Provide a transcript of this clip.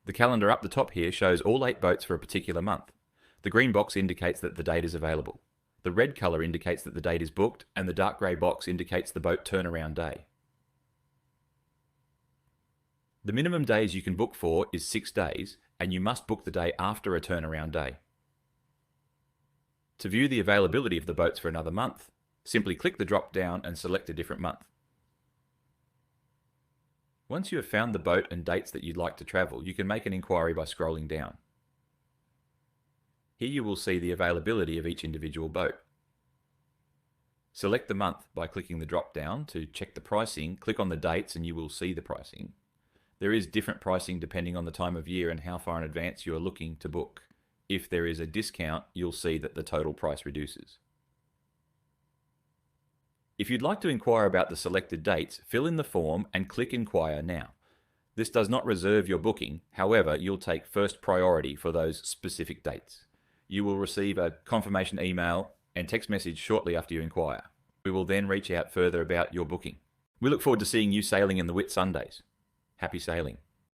The calendar up the top here shows all 8 boats for a particular month. The green box indicates that the date is available. The red colour indicates that the date is booked, and the dark grey box indicates the boat turnaround day. The minimum days you can book for is 6 days, and you must book the day after a turnaround day. To view the availability of the boats for another month, simply click the drop down and select a different month. Once you have found the boat and dates that you'd like to travel, you can make an inquiry by scrolling down. Here you will see the availability of each individual boat. Select the month by clicking the drop down. To check the pricing, click on the dates and you will see the pricing. There is different pricing depending on the time of year and how far in advance you are looking to book. If there is a discount, you'll see that the total price reduces. If you'd like to inquire about the selected dates, fill in the form and click Inquire Now. This does not reserve your booking, however, you'll take first priority for those specific dates. You will receive a confirmation email and text message shortly after you inquire. We will then reach out further about your booking. We look forward to seeing you sailing in the Whitsundays. Happy sailing.